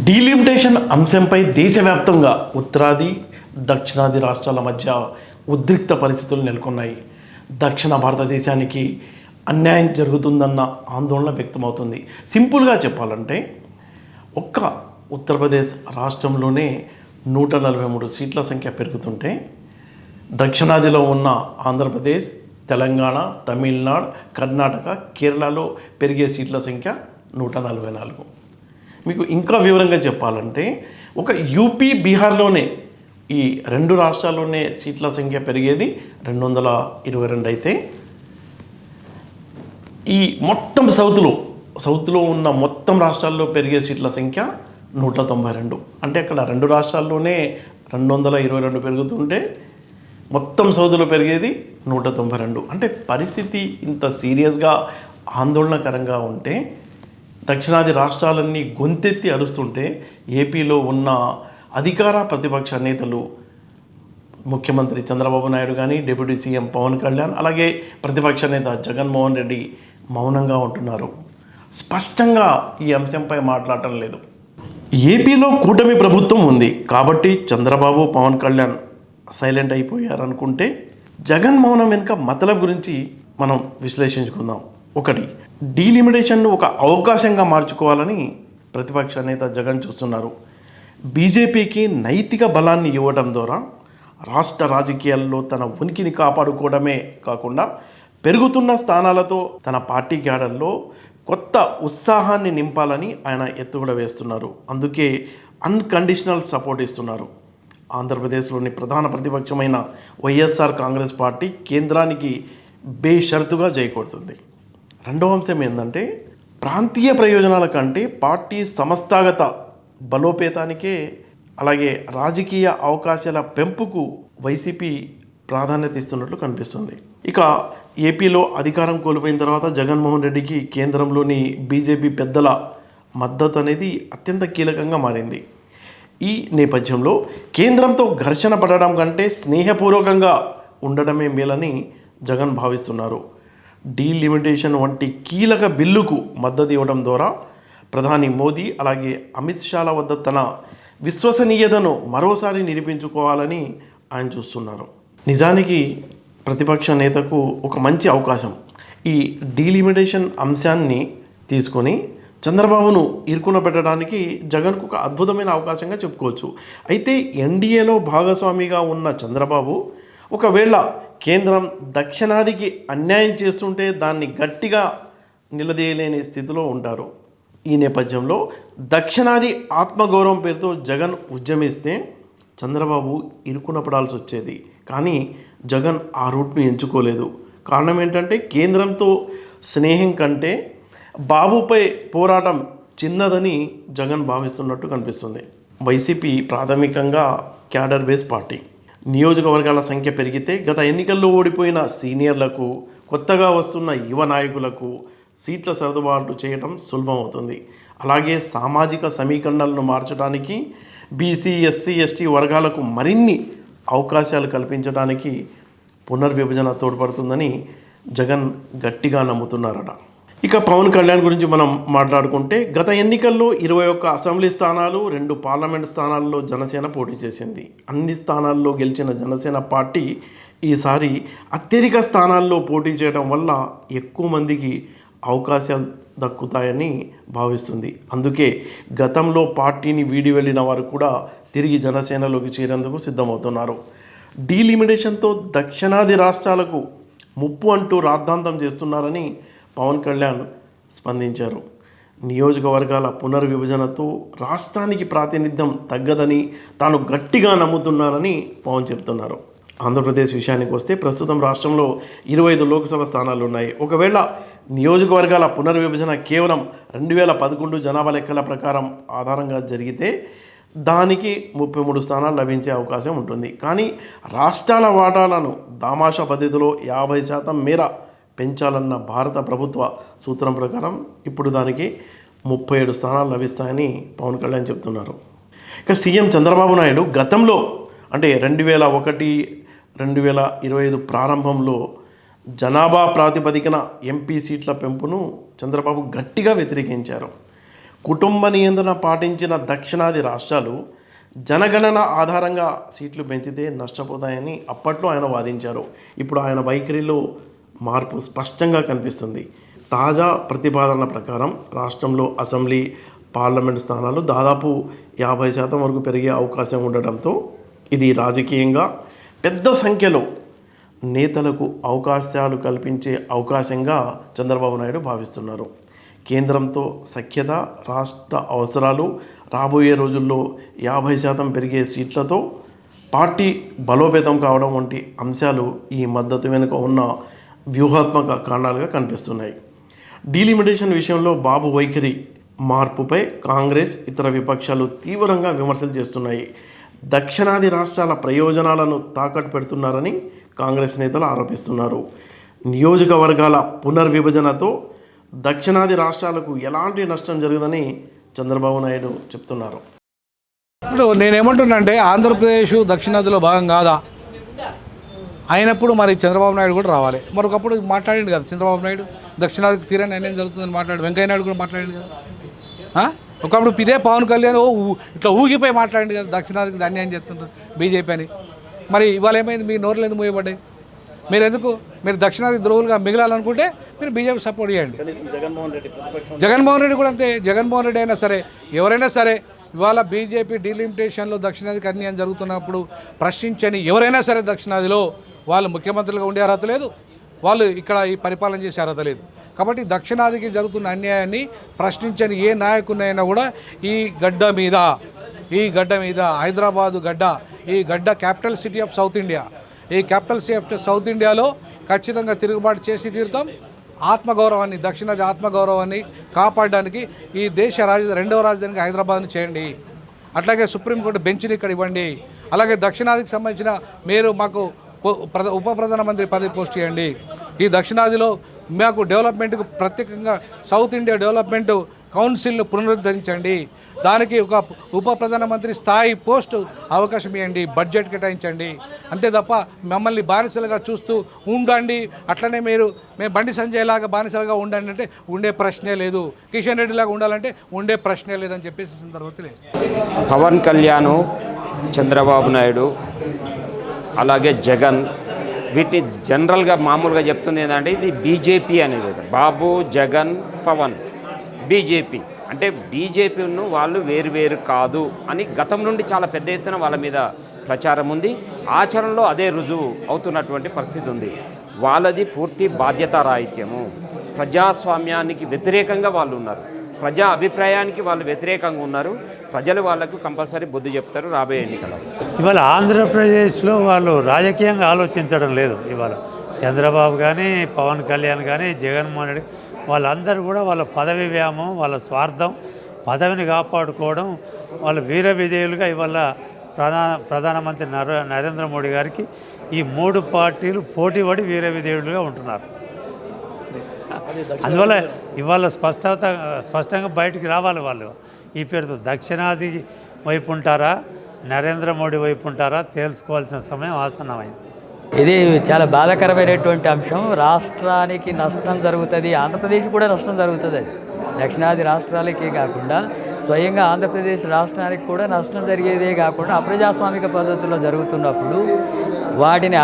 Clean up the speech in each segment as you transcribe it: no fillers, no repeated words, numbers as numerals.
Delimitation అంశంపై దేశవ్యాప్తంగా ఉత్తరాది దక్షిణాది రాష్ట్రాల మధ్య ఉద్రిక్త పరిస్థితులు నెలకొన్నాయి. దక్షిణ భారతదేశానికి అన్యాయం జరుగుతుందన్న ఆందోళన వ్యక్తమవుతుంది. సింపుల్గా చెప్పాలంటే ఒక్క ఉత్తరప్రదేశ్ రాష్ట్రంలోనే 143 సీట్ల సంఖ్య పెరుగుతుంటే దక్షిణాదిలో ఉన్న ఆంధ్రప్రదేశ్, తెలంగాణ, తమిళనాడు, కర్ణాటక, కేరళలో పెరిగే సీట్ల సంఖ్య 144. మీకు ఇంకా వివరంగా చెప్పాలంటే ఒక యూపీ, బీహార్లోనే ఈ రెండు రాష్ట్రాల్లోనే సీట్ల సంఖ్య పెరిగేది 222 అయితే ఈ మొత్తం సౌత్లో ఉన్న మొత్తం రాష్ట్రాల్లో పెరిగే సీట్ల సంఖ్య 192. అంటే అక్కడ రెండు రాష్ట్రాల్లోనే 222 పెరుగుతుంటే మొత్తం సౌత్లో పెరిగేది 192. అంటే పరిస్థితి ఇంత సీరియస్గా ఆందోళనకరంగా ఉంటే దక్షిణాది రాష్ట్రాలన్నీ గొంతెత్తి అరుస్తుంటే ఏపీలో ఉన్న అధికార ప్రతిపక్ష నేతలు ముఖ్యమంత్రి చంద్రబాబు నాయుడు కానీ, డిప్యూటీ సీఎం పవన్ కళ్యాణ్, అలాగే ప్రతిపక్ష నేత జగన్మోహన్ రెడ్డి మౌనంగా ఉంటున్నారు. స్పష్టంగా ఈ అంశంపై మాట్లాడటం లేదు. ఏపీలో కూటమి ప్రభుత్వం ఉంది కాబట్టి చంద్రబాబు, పవన్ కళ్యాణ్ సైలెంట్ అయిపోయారనుకుంటే జగన్ మౌనం వెనుక మతలబ్ గురించి మనం విశ్లేషించుకుందాం. ఒకటి, డీలిమిటేషన్ను ఒక అవకాశంగా మార్చుకోవాలని ప్రతిపక్ష నేత జగన్ చూస్తున్నారు. బీజేపీకి నైతిక బలాన్ని ఇవ్వడం ద్వారా రాష్ట్ర రాజకీయాల్లో తన ఉనికిని కాపాడుకోవడమే కాకుండా పెరుగుతున్న స్థానాలతో తన పార్టీ క్యాడర్లో కొత్త ఉత్సాహాన్ని నింపాలని ఆయన ఎత్తుగడ వేస్తున్నారు. అందుకే అన్కండిషనల్ సపోర్ట్ ఇస్తున్నారు. ఆంధ్రప్రదేశ్లోని ప్రధాన ప్రతిపక్షమైన వైఎస్ఆర్ కాంగ్రెస్ పార్టీ కేంద్రానికి బేషరతుగా జైకొడుతుంది. రెండవ అంశం ఏంటంటే ప్రాంతీయ ప్రయోజనాల కంటే పార్టీ సంస్థాగత బలోపేతానికే, అలాగే రాజకీయ అవకాశాల పెంపుకు వైసీపీ ప్రాధాన్యత ఇస్తున్నట్లు కనిపిస్తుంది. ఇక ఏపీలో అధికారం కోల్పోయిన తర్వాత జగన్మోహన్ రెడ్డికి కేంద్రంలోని బీజేపీ పెద్దల మద్దతు అనేది అత్యంత కీలకంగా మారింది. ఈ నేపథ్యంలో కేంద్రంతో ఘర్షణ పడడం కంటే స్నేహపూర్వకంగా ఉండడమే మేలని జగన్ భావిస్తున్నారు. డీలిమిటేషన్ వంటి కీలక బిల్లుకు మద్దతు ఇవ్వడం ద్వారా ప్రధాని మోదీ అలాగే అమిత్ షాల వద్ద తన విశ్వసనీయతను మరోసారి నిరూపించుకోవాలని ఆయన చూస్తున్నారు. నిజానికి ప్రతిపక్ష నేతకు ఒక మంచి అవకాశం. ఈ డీలిమిటేషన్ అంశాన్ని తీసుకొని చంద్రబాబును ఇరుకున పెట్టడానికి జగన్కు ఒక అద్భుతమైన అవకాశంగా చెప్పుకోవచ్చు. అయితే ఎన్డీఏలో భాగస్వామిగా ఉన్న చంద్రబాబు ఒకవేళ కేంద్రం దక్షిణాదికి అన్యాయం చేస్తుంటే దాన్ని గట్టిగా నిలదీయలేని స్థితిలో ఉంటారు. ఈ నేపథ్యంలో దక్షిణాది ఆత్మగౌరవం పేరుతో జగన్ ఉద్యమిస్తే చంద్రబాబు ఇరుకున పడాల్సి వచ్చేది. కానీ జగన్ ఆ రూట్ను ఎంచుకోలేదు. కారణం ఏంటంటే కేంద్రంతో స్నేహం కంటే బాబుపై పోరాటం చిన్నదని జగన్ భావిస్తున్నట్టు కనిపిస్తుంది. వైసీపీ ప్రాథమికంగా క్యాడర్ బేస్ పార్టీ. నియోజకవర్గాల సంఖ్య పెరిగితే గత ఎన్నికల్లో ఓడిపోయిన సీనియర్లకు, కొత్తగా వస్తున్న యువ నాయకులకు సీట్ల సర్దుబాటు చేయడం సులభమవుతుంది. అలాగే సామాజిక సమీకరణలను మార్చడానికి బీసీ, ఎస్సీ, ఎస్టీ వర్గాలకు మరిన్ని అవకాశాలు కల్పించడానికి పునర్విభజన తోడ్పడుతుందని జగన్ గట్టిగా నమ్ముతున్నారట. ఇక పవన్ కళ్యాణ్ గురించి మనం మాట్లాడుకుంటే గత ఎన్నికల్లో 21 అసెంబ్లీ స్థానాలు, 2 పార్లమెంట్ స్థానాల్లో జనసేన పోటీ చేసింది. అన్ని స్థానాల్లో గెలిచిన జనసేన పార్టీ ఈసారి అత్యధిక స్థానాల్లో పోటీ చేయడం వల్ల ఎక్కువ మందికి అవకాశాలు దక్కుతాయని భావిస్తుంది. అందుకే గతంలో పార్టీని వీడి వెళ్ళిన వారు కూడా తిరిగి జనసేనలోకి చేరేందుకు సిద్ధమవుతున్నారు. డీలిమిటేషన్తో దక్షిణాది రాష్ట్రాలకు ముప్పు అంటూ రాద్ధాంతం చేస్తున్నారని పవన్ కళ్యాణ్ స్పందించారు. నియోజకవర్గాల పునర్విభజనతో రాష్ట్రానికి ప్రాతినిధ్యం తగ్గదని తాను గట్టిగా నమ్ముతున్నానని పవన్ చెప్తున్నారు. ఆంధ్రప్రదేశ్ విషయానికి వస్తే ప్రస్తుతం రాష్ట్రంలో 25 లోక్సభ స్థానాలు ఉన్నాయి. ఒకవేళ నియోజకవర్గాల పునర్విభజన కేవలం 2011 జనాభా లెక్కల ప్రకారం ఆధారంగా జరిగితే దానికి 33 స్థానాలు లభించే అవకాశం ఉంటుంది. కానీ రాష్ట్రాల వాటాలను దామాషా పద్ధతిలో 50% మేర పెంచాలన్న భారత ప్రభుత్వ సూత్రం ప్రకారం ఇప్పుడు దానికి 37 స్థానాలు లభిస్తాయని పవన్ కళ్యాణ్ చెప్తున్నారు. ఇక సీఎం చంద్రబాబు నాయుడు గతంలో అంటే 2001, 2025 ప్రారంభంలో జనాభా ప్రాతిపదికన ఎంపీ సీట్ల పెంపును చంద్రబాబు గట్టిగా వ్యతిరేకించారు. కుటుంబ నియంత్రణ పాటించిన దక్షిణాది రాష్ట్రాలు జనగణన ఆధారంగా సీట్లు పెంచితే నష్టపోతాయని అప్పట్లో ఆయన వాదించారు. ఇప్పుడు ఆయన వైఖరిలో మార్పు స్పష్టంగా కనిపిస్తుంది. తాజా ప్రతిపాదనల ప్రకారం రాష్ట్రంలో అసెంబ్లీ, పార్లమెంటు స్థానాలు దాదాపు 50% వరకు పెరిగే అవకాశం ఉండడంతో ఇది రాజకీయంగా పెద్ద సంఖ్యలో నేతలకు అవకాశాలు కల్పించే అవకాశంగా చంద్రబాబు నాయుడు భావిస్తున్నారు. కేంద్రంతో సఖ్యత, రాష్ట్ర అవసరాలు, రాబోయే రోజుల్లో 50% పెరిగే సీట్లతో పార్టీ బలోపేతం కావడం వంటి అంశాలు ఈ మద్దతు వెనుక ఉన్న వ్యూహాత్మక కారణాలుగా కనిపిస్తున్నాయి. డీలిమిటేషన్ విషయంలో బాబు వైఖరి మార్పుపై కాంగ్రెస్, ఇతర విపక్షాలు తీవ్రంగా విమర్శలు చేస్తున్నాయి. దక్షిణాది రాష్ట్రాల ప్రయోజనాలను తాకట్టు పెడుతున్నారని కాంగ్రెస్ నేతలు ఆరోపిస్తున్నారు. నియోజకవర్గాల పునర్విభజనతో దక్షిణాది రాష్ట్రాలకు ఎలాంటి నష్టం జరగదని చంద్రబాబు నాయుడు చెప్తున్నారు. ఇప్పుడు నేనేమంటున్నా అంటే ఆంధ్రప్రదేశ్ దక్షిణాదిలో భాగం కాదా అయినప్పుడు మరి చంద్రబాబు నాయుడు కూడా రావాలి. మరొకప్పుడు మాట్లాడింది కదా చంద్రబాబు నాయుడు, దక్షిణాదికి తీరా నిర్ణయం జరుగుతుందని మాట్లాడు. వెంకయ్య నాయుడు కూడా మాట్లాడింది కదా. ఒకప్పుడు ఇదే పవన్ కళ్యాణ్ ఇట్లా ఊగిపోయి మాట్లాడింది కదా, దక్షిణాదికి అన్యాయం చేస్తుంటారు బీజేపీ అని. మరి ఇవాళ ఏమైంది? మీ నోర్లు ఎందుకు మూయబడ్డాయి? మీరు దక్షిణాది ద్రోవులుగా మిగలాలనుకుంటే మీరు బీజేపీ సపోర్ట్ చేయండి. జగన్మోహన్ రెడ్డి కూడా అంతే. జగన్మోహన్ రెడ్డి అయినా సరే, ఎవరైనా సరే, ఇవాళ బీజేపీ డీలిమిటేషన్లో దక్షిణాదికి అన్యాయం జరుగుతున్నప్పుడు ప్రశ్నించని ఎవరైనా సరే దక్షిణాదిలో వాళ్ళు ముఖ్యమంత్రులుగా ఉండే అర్హత లేదు, వాళ్ళు ఇక్కడ ఈ పరిపాలన చేసే అర్హత లేదు. కాబట్టి దక్షిణాదికి జరుగుతున్న అన్యాయాన్ని ప్రశ్నించని ఏ నాయకునైనా కూడా ఈ గడ్డ మీద హైదరాబాదు గడ్డ, ఈ గడ్డ capital city of south India, ఈ క్యాపిటల్ సిటీ ఆఫ్ సౌత్ ఇండియాలో ఖచ్చితంగా తిరుగుబాటు చేసి తీరుతాం. ఆత్మగౌరవాన్ని, దక్షిణాది ఆత్మగౌరవాన్ని కాపాడడానికి ఈ దేశ రెండవ రాజధానికి హైదరాబాద్ని చేయండి. అట్లాగే సుప్రీంకోర్టు బెంచ్ని ఇక్కడ ఇవ్వండి. అలాగే దక్షిణాదికి సంబంధించిన మీరు మాకు ఉప ప్రధానమంత్రి పదవి పోస్ట్ చేయండి. ఈ దక్షిణాదిలో మాకు డెవలప్మెంట్కు ప్రత్యేకంగా సౌత్ ఇండియా డెవలప్మెంట్ కౌన్సిల్ను పునరుద్ధరించండి. దానికి ఒక ఉప ప్రధానమంత్రి స్థాయి పోస్టు అవకాశం ఇవ్వండి, బడ్జెట్ కేటాయించండి. అంతే తప్ప మమ్మల్ని బానిసలుగా చూస్తూ ఉండండి, అట్లనే మేము బండి సంజయ్ లాగా బానిసలుగా ఉండండి అంటే ఉండే ప్రశ్నే లేదు. కిషన్ రెడ్డి లాగా ఉండాలంటే ఉండే ప్రశ్నే లేదని చెప్పేసి సందర్భంలో పవన్ కళ్యాణ్, చంద్రబాబు నాయుడు, అలాగే జగన్, వీటిని జనరల్గా మామూలుగా చెప్తుంది ఏంటంటే ఇది బీజేపీ అనేది. బాబు, జగన్, పవన్, బీజేపీ అంటే బీజేపీను వాళ్ళు వేరు కాదు అని గతం నుండి చాలా పెద్ద ఎత్తున వాళ్ళ మీద ప్రచారం ఉంది. ఆచరణలో అదే రుజువు అవుతున్నటువంటి పరిస్థితి ఉంది. వాళ్ళది పూర్తి బాధ్యతారాహిత్యము. ప్రజాస్వామ్యానికి వ్యతిరేకంగా వాళ్ళు ఉన్నారు, ప్రజా అభిప్రాయానికి వాళ్ళు వ్యతిరేకంగా ఉన్నారు. ప్రజలు వాళ్ళకు కంపల్సరీ బుద్ధి చెప్తారు రాబోయే ఎన్నికల్లో. ఇవాళ ఆంధ్రప్రదేశ్లో వాళ్ళు రాజకీయంగా ఆలోచించడం లేదు. ఇవాళ చంద్రబాబు కానీ, పవన్ కళ్యాణ్ కానీ, జగన్మోహన్ రెడ్డి వాళ్ళందరూ కూడా వాళ్ళ పదవి వ్యామం, వాళ్ళ స్వార్థం, పదవిని కాపాడుకోవడం, వాళ్ళ వీర విధేయులుగా ఇవాళ ప్రధానమంత్రి నరేంద్ర మోడీ గారికి ఈ 3 పార్టీలు పోటీపడి వీర విధేయులుగా ఉంటున్నారు. అందువల్ల ఇవాళ స్పష్టంగా బయటికి రావాలి. వాళ్ళు ఈ పేరుతో దక్షిణాది వైపు ఉంటారా, నరేంద్ర మోడీ వైపు ఉంటారా తెలుసుకోవాల్సిన సమయం ఆసన్నమైంది. ఇది చాలా బాధాకరమైనటువంటి అంశం. రాష్ట్రానికి నష్టం జరుగుతుంది, ఆంధ్రప్రదేశ్ కూడా నష్టం జరుగుతుంది. అది దక్షిణాది రాష్ట్రాలకే కాకుండా స్వయంగా ఆంధ్రప్రదేశ్ రాష్ట్రానికి కూడా నష్టం జరిగేదే కాకుండా అప్రజాస్వామిక పద్ధతుల్లో జరుగుతున్నప్పుడు వాటిని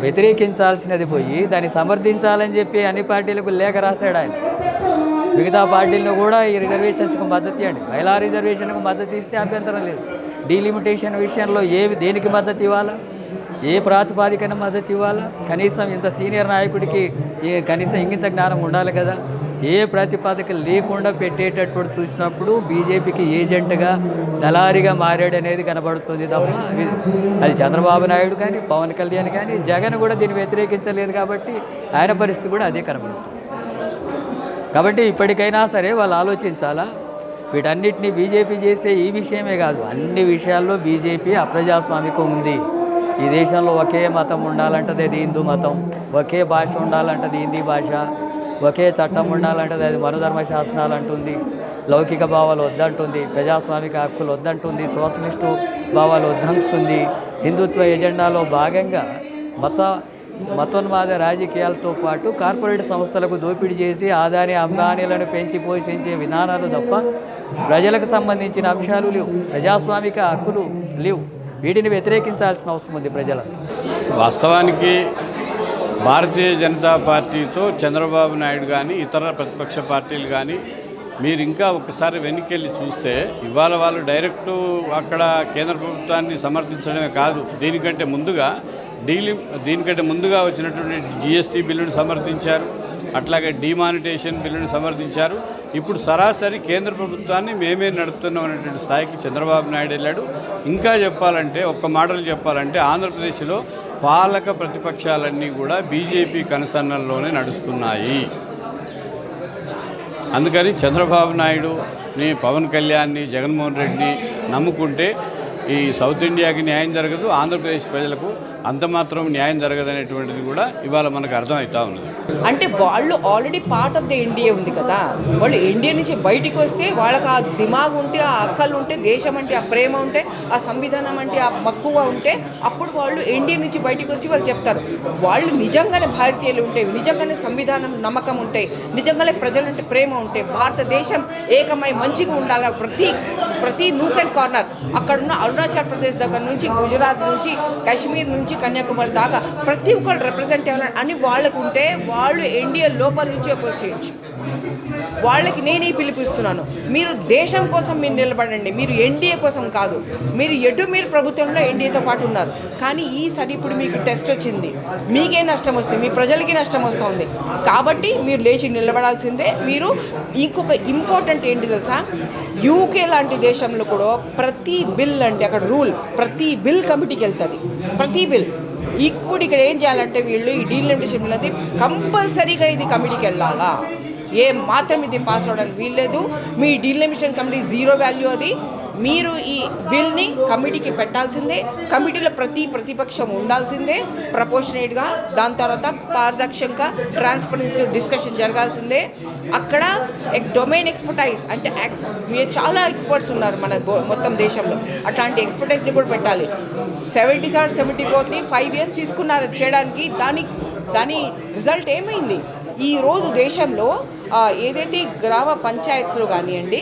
వ్యతిరేకించాల్సినది పోయి దాన్ని సమర్థించాలని చెప్పి అన్ని పార్టీలకు లేఖ రాశాడు ఆయన. మిగతా పార్టీలను కూడా ఈ రిజర్వేషన్స్కి మద్దతు ఇవ్వండి, మహిళా రిజర్వేషన్కు మద్దతు ఇస్తే అభ్యంతరం లేదు. డీలిమిటేషన్ విషయంలో దేనికి మద్దతు ఇవ్వాలా, ఏ ప్రాతిపాదికన మద్దతు ఇవ్వాలా, కనీసం ఇంత సీనియర్ నాయకుడికి కనీసం ఇంగిత జ్ఞానం ఉండాలి కదా. ఏ ప్రతిపాదిక లేకుండా పెట్టేటప్పుడు చూసినప్పుడు బీజేపీకి ఏజెంట్గా, దళారిగా మారాడనేది కనబడుతుంది తప్ప అది చంద్రబాబు నాయుడు కానీ, పవన్ కళ్యాణ్ కానీ, జగన్ కూడా దీన్ని వ్యతిరేకించలేదు కాబట్టి ఆయన పరిస్థితి కూడా అదే కనబడుతుంది. కాబట్టి ఇప్పటికైనా సరే వాళ్ళు ఆలోచించాలా. వీటన్నిటినీ బీజేపీ చేసే ఈ విషయమే కాదు, అన్ని విషయాల్లో బీజేపీ అప్రజాస్వామికం ఉంది. ఈ దేశంలో ఒకే మతం ఉండాలంటది అది హిందూ మతం, ఒకే భాష ఉండాలంటది హిందీ భాష, ఒకే చట్టం ఉండాలంటది అది మనోధర్మ శాసనాలు అంటుంది, లౌకిక భావాలు వద్దంటుంది, ప్రజాస్వామిక హక్కులు వద్దంటుంది, సోషలిస్టు భావాలు వద్దంటుంది. హిందుత్వ ఎజెండాలో భాగంగా మతోన్మాద రాజకీయాలతో పాటు కార్పొరేట్ సంస్థలకు దోపిడీ చేసి ఆదాని అంబానీలను పెంచి పోషించే విధానాలు తప్ప ప్రజలకు సంబంధించిన అంశాలు లేవు, ప్రజాస్వామిక హక్కులు లేవు. వీటిని వ్యతిరేకించాల్సిన అవసరం ఉంది ప్రజలకు. వాస్తవానికి భారతీయ జనతా పార్టీతో చంద్రబాబు నాయుడు కానీ ఇతర ప్రతిపక్ష పార్టీలు కానీ మీరు ఇంకా ఒకసారి వెనక్కి చూస్తే ఇవాళ వాళ్ళు డైరెక్టు అక్కడ కేంద్ర ప్రభుత్వాన్ని సమర్థించడమే కాదు, దీనికంటే ముందుగా వచ్చినటువంటి జిఎస్టీ బిల్లును సమర్థించారు, అట్లాగే డిమానిటేషన్ బిల్లును సమర్థించారు. ఇప్పుడు సరాసరి కేంద్ర ప్రభుత్వాన్ని మేమే నడుపుతున్నాం అనేటువంటి స్థాయికి చంద్రబాబు నాయుడు వెళ్ళాడు. ఇంకా చెప్పాలంటే ఒక్క మాటలు చెప్పాలంటే ఆంధ్రప్రదేశ్లో పాలక ప్రతిపక్షాలన్నీ కూడా బీజేపీ కనుసన్నల్లోనే నడుస్తున్నాయి. అందుకని చంద్రబాబు నాయుడుని, పవన్ కళ్యాణ్ని, జగన్మోహన్ రెడ్డిని నమ్ముకుంటే ఈ సౌత్ ఇండియాకి న్యాయం జరగదు, ఆంధ్రప్రదేశ్ ప్రజలకు అంత మాత్రం న్యాయం జరగదనేటువంటిది కూడా ఇవాళ మనకు అర్థమవుతా ఉన్నది. అంటే వాళ్ళు already part of the India ఉంది కదా, వాళ్ళు ఇండియా నుంచి బయటికి వస్తే వాళ్ళకి ఆ దిమాగ్ ఉంటే, ఆ అక్కలు ఉంటే, దేశం అంటే ఆ ప్రేమ ఉంటే, ఆ సంవిధానం అంటే ఆ మక్కువ ఉంటే అప్పుడు వాళ్ళు ఇండియా నుంచి బయటికి వచ్చి వాళ్ళు చెప్తారు. వాళ్ళు నిజంగానే భారతీయులు ఉంటే, నిజంగానే సంవిధానం నమ్మకం ఉంటే, నిజంగానే ప్రజలంటే ప్రేమ ఉంటే, భారతదేశం ఏకమై మంచిగా ఉండాలి, ప్రతి నూక్ అండ్ కార్నర్ అక్కడున్న అరుణాచల్ ప్రదేశ్ దగ్గర నుంచి గుజరాత్ నుంచి కాశ్మీర్ నుంచి కన్యాకుమారి దాకా ప్రతి ఒక్కరు రిప్రజెంట్ అవ్వాలని అని వాళ్ళకు ఉంటే వాళ్ళు ఇండియా లోపల నుంచి అపోజ్ చేయొచ్చు. వాళ్ళకి నేనే పిలిపిస్తున్నాను, మీరు దేశం కోసం మీరు నిలబడండి, మీరు ఎన్డీఏ కోసం కాదు. మీరు ప్రభుత్వంలో ఎన్డీఏతో పాటు ఉన్నారు, కానీ ఈసారి ఇప్పుడు మీకు టెస్ట్ వచ్చింది, మీకే నష్టం వస్తుంది, మీ ప్రజలకి నష్టం వస్తుంది. కాబట్టి మీరు లేచి నిలబడాల్సిందే. మీరు ఇంకొక ఇంపార్టెంట్ ఏంటి తెలుసా, యూకే లాంటి దేశంలో కూడా ప్రతి బిల్ అంటే అక్కడ రూల్, ప్రతి బిల్ కమిటీకి వెళ్తుంది, ప్రతి బిల్. ఇప్పుడు ఇక్కడ ఏం చేయాలంటే వీళ్ళు ఈ డీలిమిటేషన్ బిల్ అది కంపల్సరీగా ఇది కమిటీకి వెళ్ళాలా, ఏ మాత్రం ఇది పాస్ అవ్వడానికి వీల్లేదు. మీ డీలిమిటేషన్ కమిటీ జీరో వాల్యూ అది. మీరు ఈ బిల్ని కమిటీకి పెట్టాల్సిందే, కమిటీలో ప్రతిపక్షం ఉండాల్సిందే ప్రపోర్షనేట్గా. దాని తర్వాత పారదర్శకంగా ట్రాన్స్పరెన్సీ డిస్కషన్ జరగాల్సిందే. అక్కడ డొమైన్ ఎక్స్పర్టైజ్ అంటే మీరు చాలా ఎక్స్పర్ట్స్ ఉన్నారు మన మొత్తం దేశంలో, అట్లాంటి ఎక్స్పర్టైజ్ని కూడా పెట్టాలి. 73rd 74th 5 years తీసుకున్నారు చేయడానికి. దాని రిజల్ట్ ఏమైంది? ఈరోజు దేశంలో ఏదైతే గ్రామ పంచాయత్స్లో కానివ్వండి,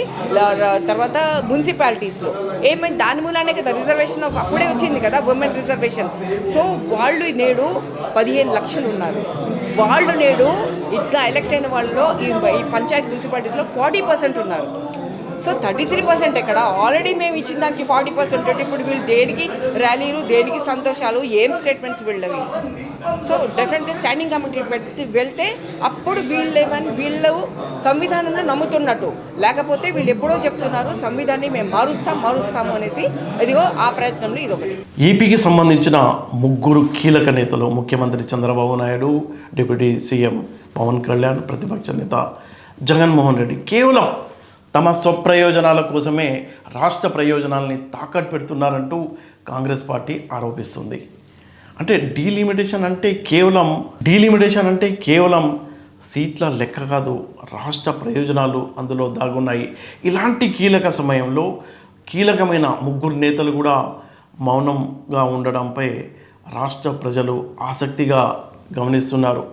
తర్వాత మున్సిపాలిటీస్లో ఏమైంది, దాని మూలానే కదా రిజర్వేషన్ అప్పుడే వచ్చింది కదా, ఉమెన్ రిజర్వేషన్. సో వాళ్ళు నేడు 15 లక్షలు ఉన్నారు. వాళ్ళు నేడు ఇట్లా ఎలక్ట్ అయిన వాళ్ళలో ఈ పంచాయతీ మున్సిపాలిటీస్లో 40% ఉన్నారు. సో 33% ఎక్కడ, ఆల్రెడీ మేము ఇచ్చిన దానికి 40% అంటే ఇప్పుడు వీళ్ళు దేనికి ర్యాలీలు, దేనికి సంతోషాలు, ఏం స్టేట్మెంట్స్ వీళ్ళవి. సో డెఫినెట్గా స్టాండింగ్ కమిటీ వెళ్తే అప్పుడు వీళ్ళు సంవిధానంలో నమ్ముతున్నట్టు. లేకపోతే వీళ్ళు ఎప్పుడో చెప్తున్నారు సంవిధానాన్ని మేము మారుస్తాము అనేసి. ఇదిగో ఆ ప్రయత్నంలో ఇదొకటి. ఏపీకి సంబంధించిన 3 కీలక నేతలు, ముఖ్యమంత్రి చంద్రబాబు నాయుడు, డిప్యూటీ సీఎం పవన్ కళ్యాణ్, ప్రతిపక్ష నేత జగన్మోహన్ రెడ్డి కేవలం తమ స్వప్రయోజనాల కోసమే రాష్ట్ర ప్రయోజనాలని తాకట్టు పెడుతున్నారంటూ కాంగ్రెస్ పార్టీ ఆరోపిస్తుంది. అంటే డీలిమిటేషన్ అంటే కేవలం సీట్ల లెక్క కాదు, రాష్ట్ర ప్రయోజనాలు అందులో దాగున్నాయి. ఇలాంటి కీలక సమయంలో కీలకమైన 3 నేతలు కూడా మౌనంగా ఉండడంపై రాష్ట్ర ప్రజలు ఆసక్తిగా గమనిస్తున్నారు.